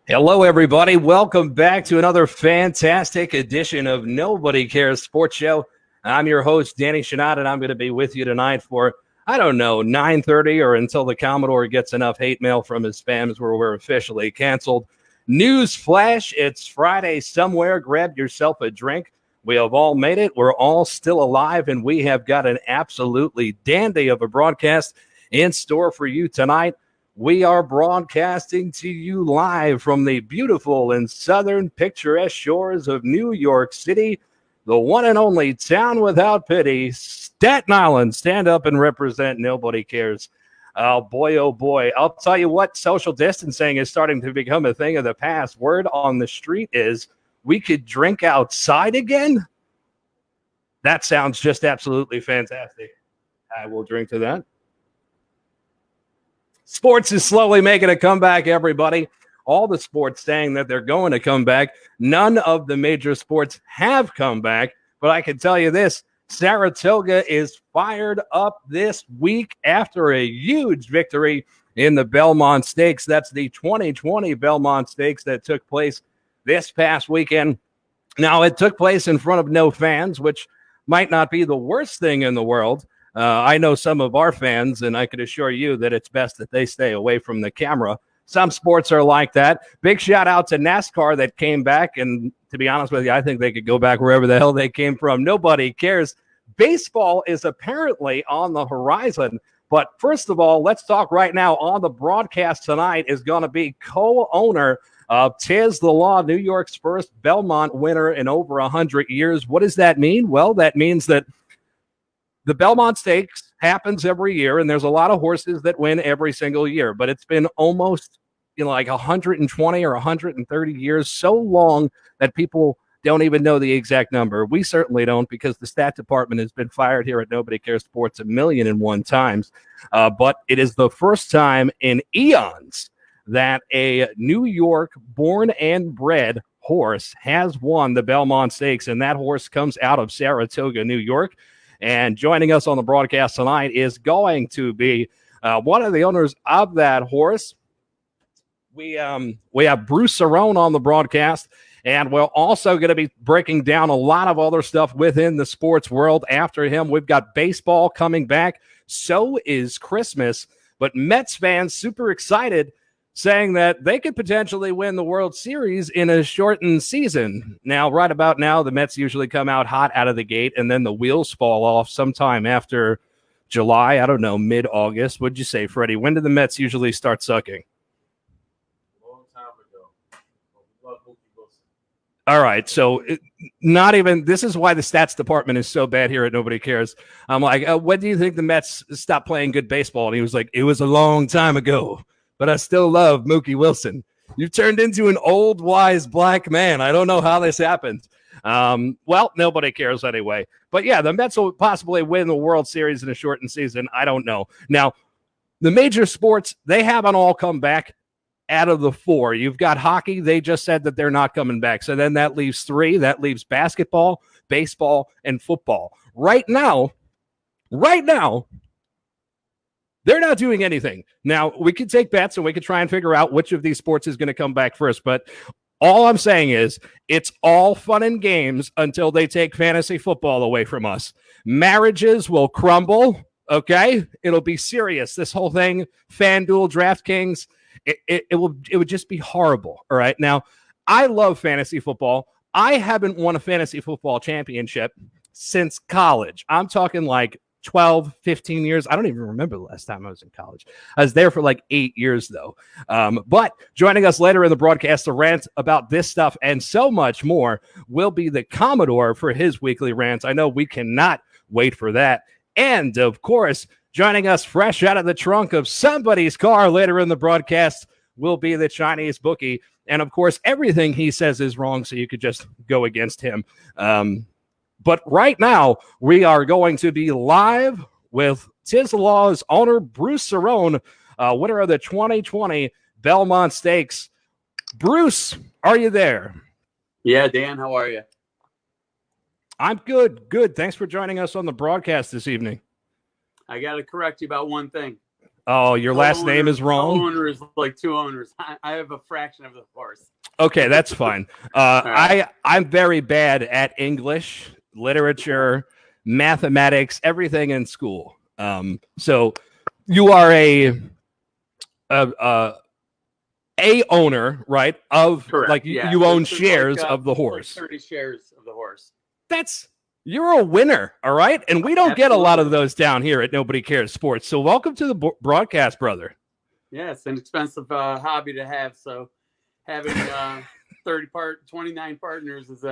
Hello, everybody. Welcome back to another fantastic edition of Nobody Cares Sports Show. I'm your host, Danny Shinat, and I'm going to be with you tonight for, 9:30 or until the Commodore gets enough hate mail from his spams where we're officially canceled. News flash, it's Friday somewhere. Grab yourself a drink. We have all made it. We're all still alive, and we have got an absolutely dandy of a broadcast in store for you tonight. We are broadcasting to you live from the beautiful and southern picturesque shores of New York City, the one and only town without pity, Staten Island. Stand up and represent. Nobody cares. Oh, boy, oh, boy. I'll tell you what, social distancing is starting to become a thing of the past. Word on the street is we could drink outside again. That sounds just absolutely fantastic. I will drink to that. Sports is slowly making a comeback, everybody. All the sports saying that they're going to come back. None of the major sports have come back. But I can tell you this, Saratoga is fired up this week after a huge victory in the Belmont Stakes. That's the 2020 Belmont Stakes that took place this past weekend. Now, it took place in front of no fans, which might not be the worst thing in the world. I know some of our fans, and I can assure you that it's best that they stay away from the camera. Some sports are like that. Big shout out to NASCAR that came back, and to be honest with you, I think they could go back wherever the hell they came from. Nobody cares. Baseball is apparently on the horizon. But first of all, let's talk right now. On the broadcast tonight is going to be co-owner of Tiz the Law, New York's first Belmont winner in over 100 years. What does that mean? Well, that means that the Belmont Stakes happens every year, and there's a lot of horses that win every single year, but it's been almost like 120 or 130 years, so long that people don't even know the exact number. We certainly don't, because the stat department has been fired here at Nobody Cares Sports 1,000,001 times. But it is the first time in eons that a New York born and bred horse has won the Belmont Stakes, and that horse comes out of Saratoga, New York. And joining us on the broadcast tonight is going to be one of the owners of that horse. We have Bruce Cerone on the broadcast, and we're also going to be breaking down a lot of other stuff within the sports world. After him, we've got baseball coming back. So is Christmas. But Mets fans super excited, saying that they could potentially win the World Series in a shortened season. Now, right about now, the Mets usually come out hot out of the gate, and then the wheels fall off sometime after July. I don't know, mid-August. What'd you say, Freddie? When do the Mets usually start sucking? A long time ago. Love Mookie Wilson. All right, so not even – this is why the stats department is so bad here at Nobody Cares. I'm like, when do you think the Mets stopped playing good baseball? And he was like, it was a long time ago. But I still love Mookie Wilson. You've turned into an old, wise black man. I don't know how this happened. Well, nobody cares anyway. But, yeah, the Mets will possibly win the World Series in a shortened season. I don't know. Now, the major sports, they haven't all come back out of the four. You've got hockey. They just said that they're not coming back. So then that leaves three. That leaves basketball, baseball, and football. Right now, they're not doing anything. Now, we could take bets and we could try and figure out which of these sports is going to come back first. But all I'm saying is it's all fun and games until they take fantasy football away from us. Marriages will crumble, okay? It'll be serious. This whole thing, FanDuel, DraftKings, it would just be horrible, all right? Now, I love fantasy football. I haven't won a fantasy football championship since college. I'm talking like 12, 15 years. I don't even remember the last time I was in college. I was there for like 8 years, though. But joining us later in the broadcast to rant about this stuff and so much more will be the Commodore for his weekly rants. I know we cannot wait for that. And, of course, joining us fresh out of the trunk of somebody's car later in the broadcast will be the Chinese bookie. And, of course, everything he says is wrong, so you could just go against him. But right now, we are going to be live with Tiz the Law's owner, Bruce Cerone, winner of the 2020 Belmont Stakes. Bruce, are you there? Yeah, Dan, how are you? I'm good. Good. Thanks for joining us on the broadcast this evening. I got to correct you about one thing. Oh, your last name is wrong? Owner is like two owners. I have a fraction of the horse. Okay, that's fine. Right. I'm very bad at English, literature, mathematics, everything in school. So you are a owner, right? Of Correct. like Yeah. you own There's shares like, of the like horse. 30 shares of the horse. You're a winner, all right? And we don't get a lot of Absolutely. those down here at Nobody Cares Sports. So welcome to the broadcast, brother. Yeah, it's an expensive hobby to have. So having 29 partners is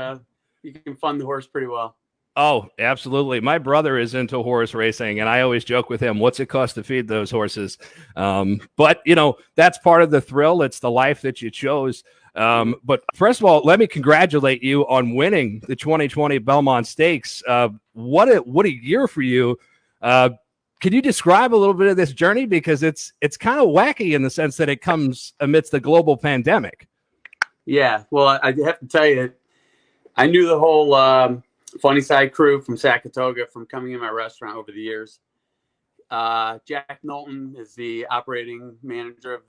you can fund the horse pretty well. Oh, absolutely. My brother is into horse racing, and I always joke with him, what's it cost to feed those horses? But, you know, that's part of the thrill. It's the life that you chose. But first of all, let me congratulate you on winning the 2020 Belmont Stakes. What a year for you. Can you describe a little bit of this journey? Because it's kind of wacky in the sense that it comes amidst the global pandemic. Yeah, well, I have to tell you, I knew the whole Funny Side crew from Saratoga from coming in my restaurant over the years. Jack Knowlton is the operating manager of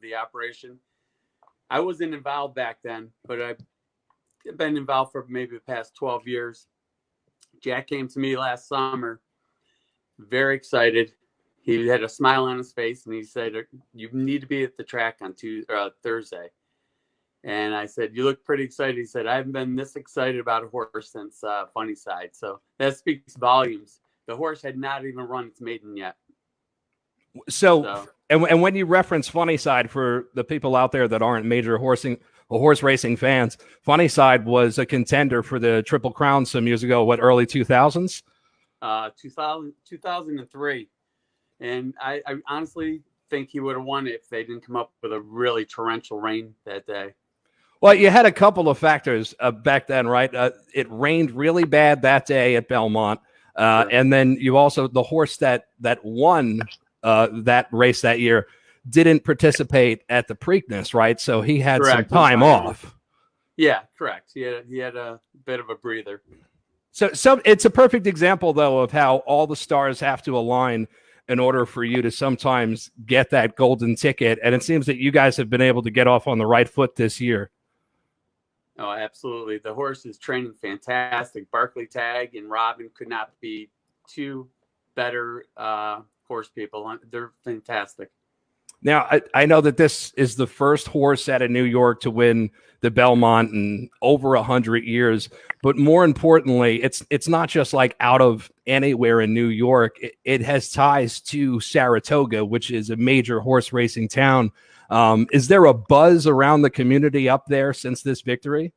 the operation. I wasn't involved back then, but I've been involved for maybe the past 12 years. Jack came to me last summer, very excited. He had a smile on his face, and he said, "You need to be at the track on Thursday." And I said, "You look pretty excited." He said, "I haven't been this excited about a horse since Funny Side." So that speaks volumes. The horse had not even run its maiden yet. So and when you reference Funny Side, for the people out there that aren't major horse racing fans, Funny Side was a contender for the Triple Crown some years ago, early 2000s? 2003. And I honestly think he would have won it if they didn't come up with a really torrential rain that day. Well, you had a couple of factors back then, right? It rained really bad that day at Belmont. Sure. And then you also, the horse that won that race that year didn't participate at the Preakness, right? So he had Correct. some time off. Yeah, correct. He had a bit of a breather. So it's a perfect example, though, of how all the stars have to align in order for you to sometimes get that golden ticket. And it seems that you guys have been able to get off on the right foot this year. Oh, absolutely. The horse is training fantastic. Barkley Tag and Robin could not be two better horse people. They're fantastic. Now, I know that this is the first horse out of New York to win the Belmont in over 100 years. But more importantly, it's not just like out of anywhere in New York. It has ties to Saratoga, which is a major horse racing town. Is there a buzz around the community up there since this victory?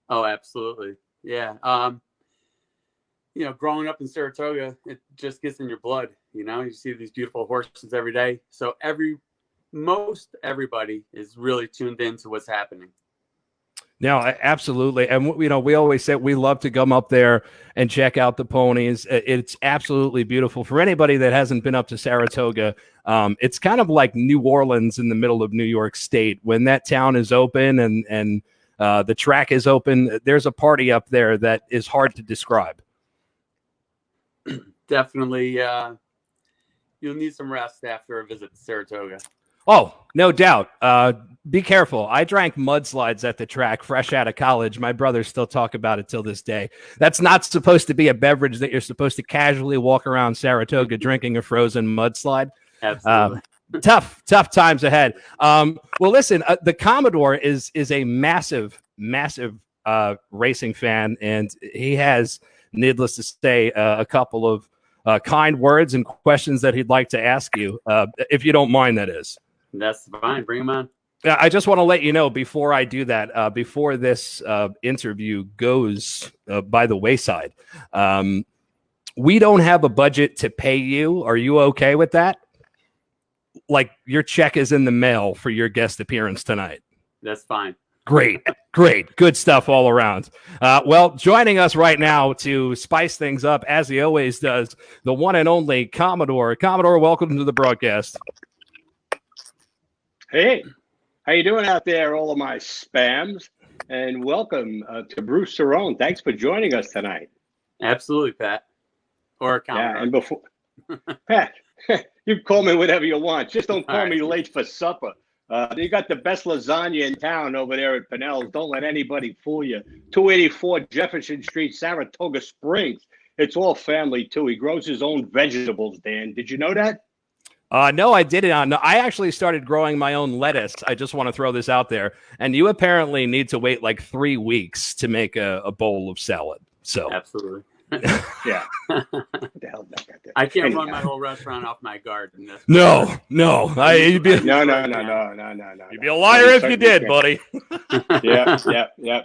Oh, absolutely. Yeah. You know, growing up in Saratoga, it just gets in your blood. You know, you see these beautiful horses every day. So most everybody is really tuned into what's happening. No, absolutely. And, you know, we always say we love to come up there and check out the ponies. It's absolutely beautiful. For anybody that hasn't been up to Saratoga, it's kind of like New Orleans in the middle of New York State. When that town is open and the track is open, there's a party up there that is hard to describe. Definitely. You'll need some rest after a visit to Saratoga. Oh, no doubt. Be careful. I drank mudslides at the track fresh out of college. My brothers still talk about it till this day. That's not supposed to be a beverage that you're supposed to casually walk around Saratoga drinking a frozen mudslide. Absolutely. Tough times ahead. Well, listen, the Commodore is a massive racing fan, and he has, needless to say, a couple of kind words and questions that he'd like to ask you, if you don't mind, that is. That's fine. Bring him on. I just want to let you know before I do that, before this interview goes by the wayside, we don't have a budget to pay you. Are you okay with that? Like, your check is in the mail for your guest appearance tonight. That's fine. Great. Good stuff all around. Well, joining us right now to spice things up, as he always does, the one and only Commodore. Commodore, welcome to the broadcast. Hey, how you doing out there, all of my spams? And welcome to Bruce Cerone. Thanks for joining us tonight. Absolutely, Pat. Or Commodore. Yeah, and before Pat, You can call me whatever you want. Just don't call All me right. late for supper. You got the best lasagna in town over there at Pinnell's. Don't let anybody fool you. 284 Jefferson Street, Saratoga Springs. It's all family, too. He grows his own vegetables, Dan. Did you know that? No, I did not. No, I actually started growing my own lettuce. I just want to throw this out there. And you apparently need to wait like 3 weeks to make a bowl of salad. So Absolutely. Yeah. What the hell did that guy do? I can't Anyhow. run my whole restaurant off my garden. That's no. You'd be No. you'd be a liar if you did, buddy. Yeah.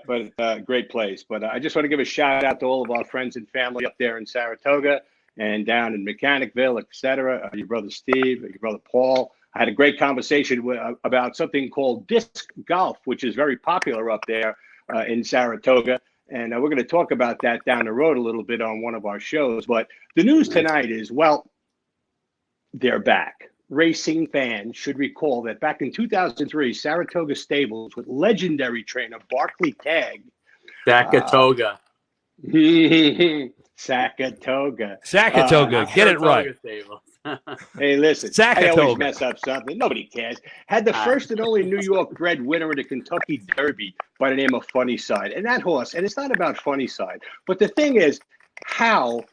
But great place. But I just want to give a shout out to all of our friends and family up there in Saratoga and down in Mechanicville, etc. Your brother Steve, your brother Paul. I had a great conversation about something called disc golf, which is very popular up there in Saratoga. And we're going to talk about that down the road a little bit on one of our shows. But the news tonight is, well, they're back. Racing fans should recall that back in 2003, Saratoga Stables with legendary trainer Barkley Tagg. Saratoga. Saratoga. Get it right. Hey, listen, Saratoga. I always mess up something. Nobody cares. Had the first and only New York bred winner in the Kentucky Derby by the name of Funny Side. And that horse, and it's not about Funny Side, but the thing is how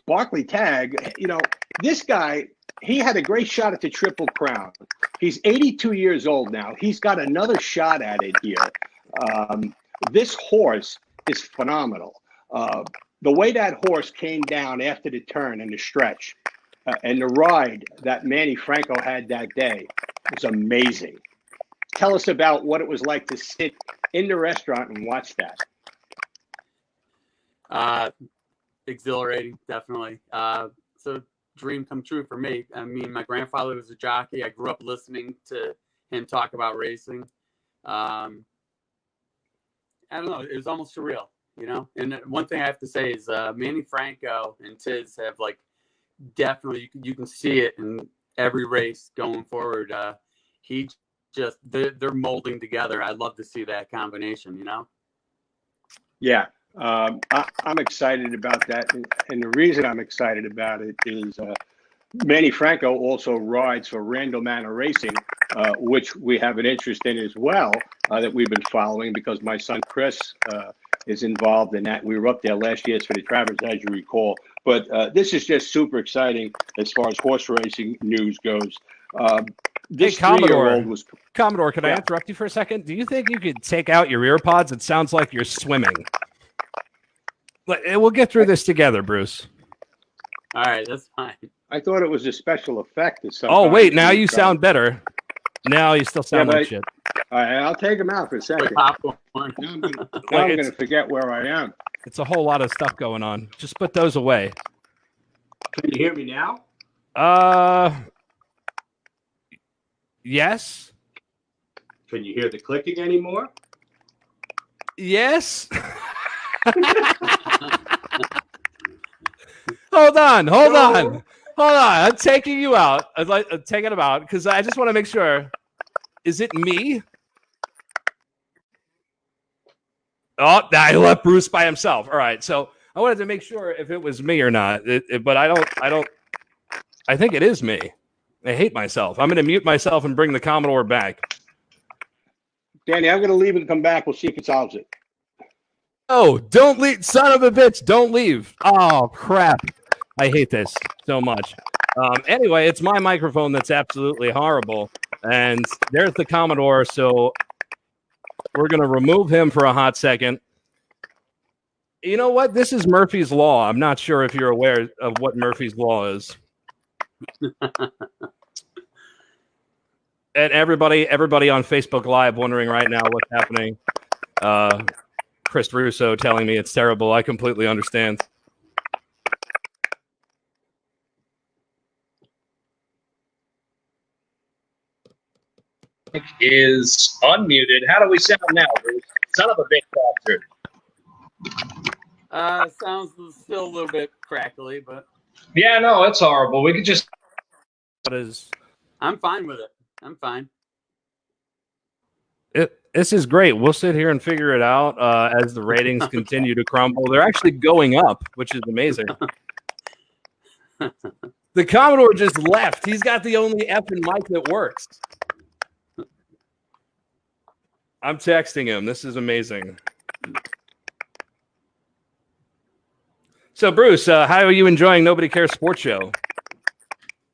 Barkley Tagg, this guy, he had a great shot at the Triple Crown. He's 82 years old now. He's got another shot at it here. This horse is phenomenal. The way that horse came down after the turn and the stretch and the ride that Manny Franco had that day was amazing. Tell us about what it was like to sit in the restaurant and watch that. Exhilarating, definitely. So dream come true for me. I mean, my grandfather was a jockey. I grew up listening to him talk about racing. I don't know. It was almost surreal. And one thing I have to say is Manny Franco and Tiz have definitely, you can see it in every race going forward. They're molding together. I'd love to see that combination, Yeah, I'm excited about that. And the reason I'm excited about it is Manny Franco also rides for Randall Manor Racing, which we have an interest in as well, that we've been following because my son Chris is involved in that. We were up there last year for the Travers, as you recall. But this is just super exciting as far as horse racing news goes. This Commodore, was Commodore, can I interrupt you for a second? Do you think you could take out your ear pods? It sounds like you're swimming. We'll get through this together, Bruce. All right, that's fine. I thought it was a special effect. Oh, wait, now you sound better. Now you still sound like shit. All right, I'll take them out for a second. Now I'm going to forget where I am. It's a whole lot of stuff going on. Just put those away. Can you hear me now? Yes. Can you hear the clicking anymore? Yes. Hold on. I'm taking you out. I'm taking them out because I just want to make sure. Is it me? Oh, I left Bruce by himself. All right, so I wanted to make sure if it was me or not, but I don't. I think it is me. I hate myself. I'm going to mute myself and bring the Commodore back. Danny, I'm going to leave and come back. We'll see if it solves it. Oh, don't leave. Son of a bitch, don't leave. Oh, crap. I hate this so much. Anyway, it's my microphone that's absolutely horrible. And there's the Commodore, so we're going to remove him for a hot second. You know what? This is Murphy's Law. I'm not sure if you're aware of what Murphy's Law is. And everybody on Facebook Live wondering right now what's happening. Chris Russo telling me it's terrible. I completely understand. Is unmuted. How do we sound now, Bruce? Son of a bitch bastard. Sounds still a little bit crackly, but yeah, no, it's horrible. We could just. I'm fine with it. I'm fine. This is great. We'll sit here and figure it out as the ratings continue to crumble. They're actually going up, which is amazing. The Commodore just left. He's got the only effing mic that works. I'm texting him. This is amazing. So, Bruce, how are you enjoying Nobody Cares Sports Show?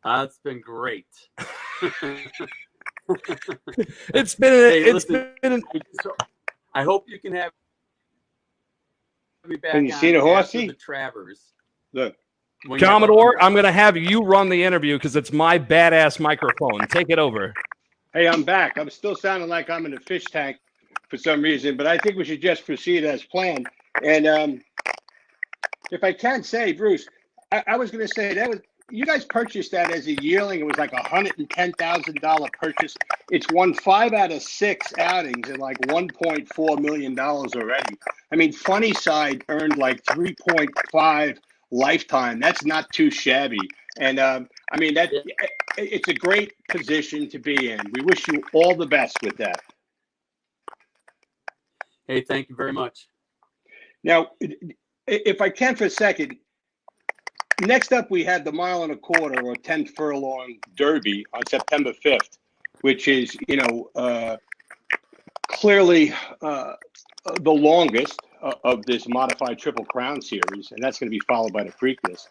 It's been great. It's been. I hope you can have me back. Can you see the horsey? The Travers. Look. Commodore, I'm going to have you run the interview because it's my badass microphone. Take it over. Hey, I'm back. I'm still sounding like I'm in a fish tank for some reason, but I think we should just proceed as planned. And if I can say, Bruce, I was going to say that was you guys purchased that as a yearling. It was like $110,000 purchase. It's won 5 out of 6 outings and like $1.4 million already. I mean, Funny Side earned like 3.5 lifetime. That's not too shabby. And I mean, it's a great position to be in. We wish you all the best with that. Hey, thank you very much. Now, if I can for a second, next up we had the 1 1/4 or 10 furlong Derby on September 5th, which is, clearly the longest of this modified Triple Crown series, and that's going to be followed by the Preakness.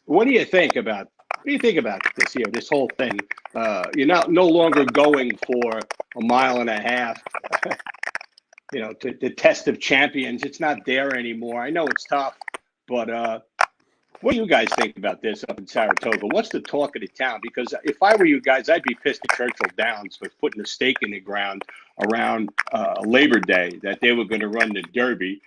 What do you think about this here, this whole thing? You're no longer going for 1.5 miles. The test of champions. It's not there anymore. I know it's tough, but what do you guys think about this up in Saratoga? What's the talk of the town? Because if I were you guys, I'd be pissed at Churchill Downs for putting a stake in the ground around Labor Day that they were going to run the Derby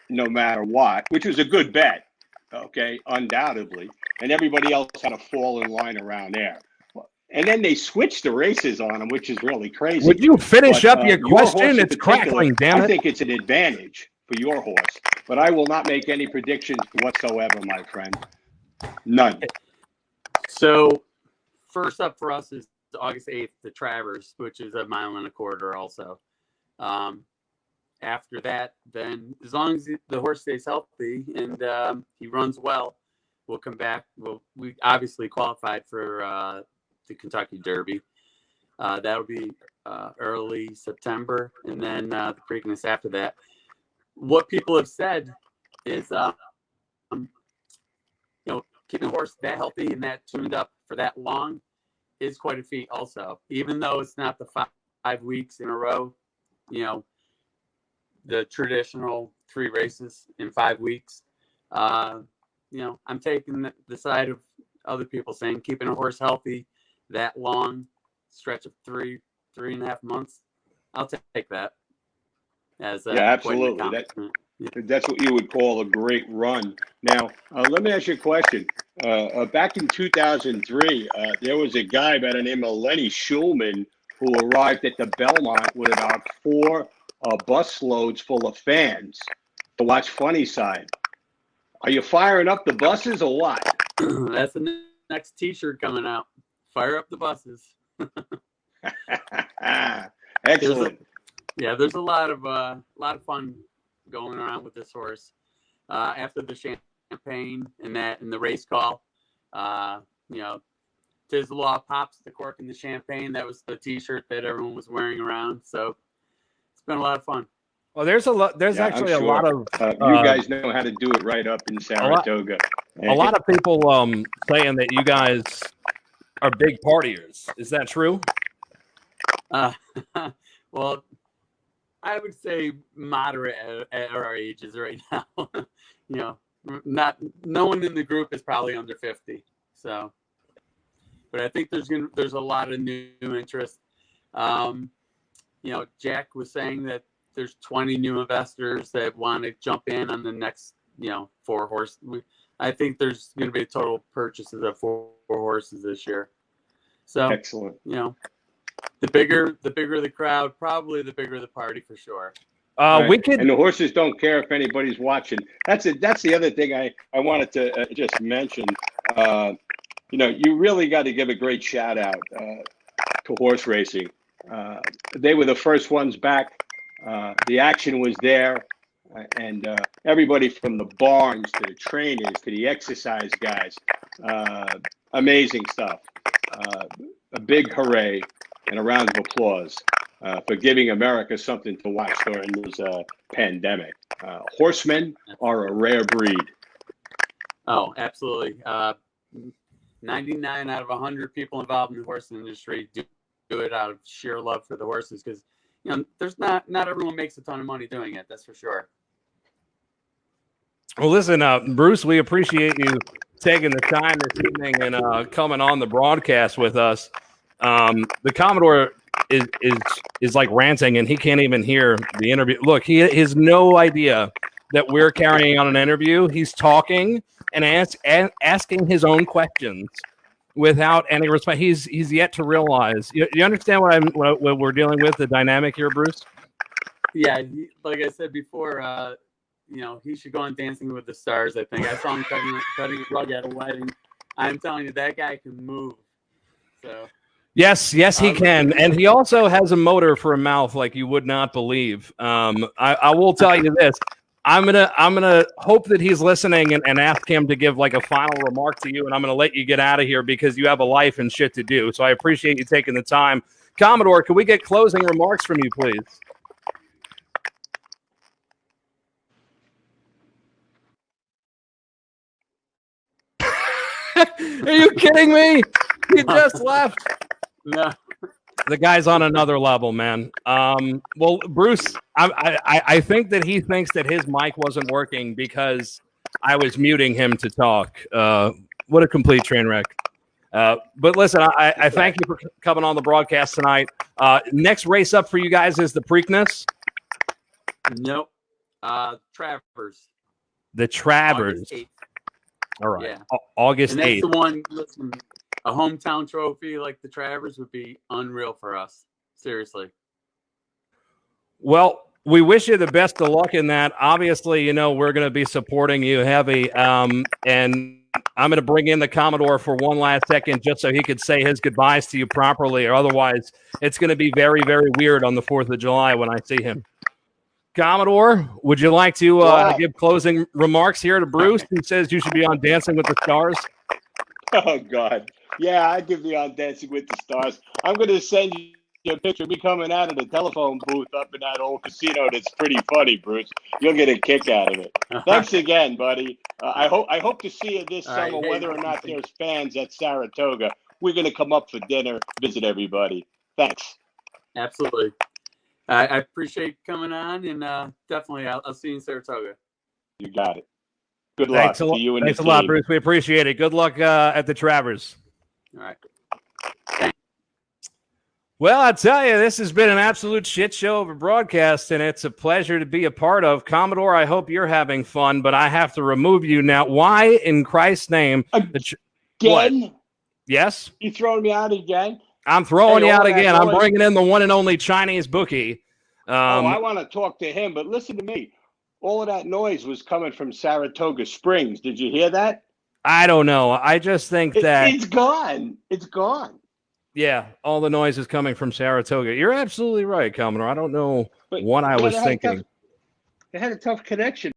no matter what, which was a good bet, okay, undoubtedly. And everybody else had to fall in line around there. And then they switched the races on them, which is really crazy. Would you finish up your question? It's crackling, damn it. I think it's an advantage for your horse, but I will not make any predictions whatsoever, my friend. None. So first up for us is August 8th, the Travers, which is 1 1/4 miles also. After that, then as long as the horse stays healthy and he runs well, we'll come back. We obviously qualified for the Kentucky Derby. That'll be early September, and then the Preakness after that. What people have said is, keeping a horse that healthy and that tuned up for that long is quite a feat also. Even though it's not the 5 weeks in a row, the traditional 3 races in 5 weeks. I'm taking the side of other people saying keeping a horse healthy that long stretch of 3.5 months. I'll take that as absolutely. That's what you would call a great run. Now, let me ask you a question. Back in 2003, there was a guy by the name of Lenny Schulman who arrived at the Belmont with about 4 bus loads full of fans to watch Funny Side. Are you firing up the buses or what? That's the next T-shirt coming out. Fire up the buses. Excellent. There's a lot of fun going around with this horse. After the champagne and the race call, Tis the Law pops the cork in the champagne. That was the T-shirt that everyone was wearing around. So it's been a lot of fun. Well, there's a lot. There's actually a lot of. You guys know how to do it right up in Saratoga. A lot of people saying that you guys are big partiers. Is that true? Well, I would say moderate at our ages right now. No one in the group is probably under 50. So, but I think there's a lot of new interest. Jack was saying that there's 20 new investors that want to jump in on the next, 4 horse. I think there's going to be a total purchases of 4 horses this year. So excellent. The bigger the crowd, probably the bigger the party for sure. And the horses don't care if anybody's watching. That's the other thing I wanted to just mention. You really got to give a great shout out to horse racing. They were the first ones back. The action was there. and everybody from the barns to the trainers to the exercise guys. Amazing stuff. A big hooray and a round of applause for giving America something to watch during this pandemic. Horsemen are a rare breed. Oh, absolutely. 99 out of 100 people involved in the horse industry do it out of sheer love for the horses, because there's not everyone makes a ton of money doing it. That's for sure. Well, listen, Bruce, we appreciate you taking the time this evening and coming on the broadcast with us. The Commodore is like ranting, and he can't even hear the interview. Look, he has no idea that we're carrying on an interview. He's talking and asking his own questions without any respect. He's yet to realize. You understand what we're dealing with, the dynamic here, Bruce? Yeah, like I said before, he should go on Dancing with the Stars. I think I saw him cutting a rug at a wedding. I'm telling you, that guy can move. So. Yes, he can, and he also has a motor for a mouth like you would not believe. I will tell you this: I'm gonna hope that he's listening and ask him to give like a final remark to you, and I'm gonna let you get out of here because you have a life and shit to do. So I appreciate you taking the time, Commodore. Can we get closing remarks from you, please? Are you kidding me? He just left. No. The guy's on another level, man. Well, Bruce, I think that he thinks that his mic wasn't working because I was muting him to talk. What a complete train wreck. But listen, I thank you for coming on the broadcast tonight. Next race up for you guys is the Preakness. Nope. Travers. The Travers. August 8th. All right. Yeah. August and that's 8th. the one. Listen, a hometown trophy like the Travers would be unreal for us. Seriously. Well, we wish you the best of luck in that. Obviously, we're going to be supporting you heavy. And I'm going to bring in the Commodore for one last second just so he could say his goodbyes to you properly, or otherwise it's going to be very, very weird on the 4th of July when I see him. Commodore, would you like to give closing remarks here to Bruce, who says you should be on Dancing with the Stars? Oh, God. Yeah, I give you on Dancing with the Stars. I'm going to send you a picture of me coming out of the telephone booth up in that old casino. That's pretty funny, Bruce. You'll get a kick out of it. Thanks again, buddy. I hope to see you this summer, whether or not there's fans at Saratoga. We're going to come up for dinner, visit everybody. Thanks. Absolutely. I appreciate coming on, and definitely I'll see you in Saratoga. You got it. Good luck to you and Thanks your a lot, team. Bruce. We appreciate it. Good luck at the Travers. All right. Well, I tell you, this has been an absolute shit show of a broadcast, and it's a pleasure to be a part of. Commodore, I hope you're having fun, but I have to remove you now. Why, in Christ's name? Again? What? Yes? You throwing me out again? I'm throwing you out again. I'm noise. bringing in the one and only Chinese bookie. I want to talk to him, but listen to me. All of that noise was coming from Saratoga Springs. Did you hear that? I don't know. I just think that it's gone. It's gone. Yeah, all the noise is coming from Saratoga. You're absolutely right, Commodore. I don't know what I was thinking. They had a tough connection.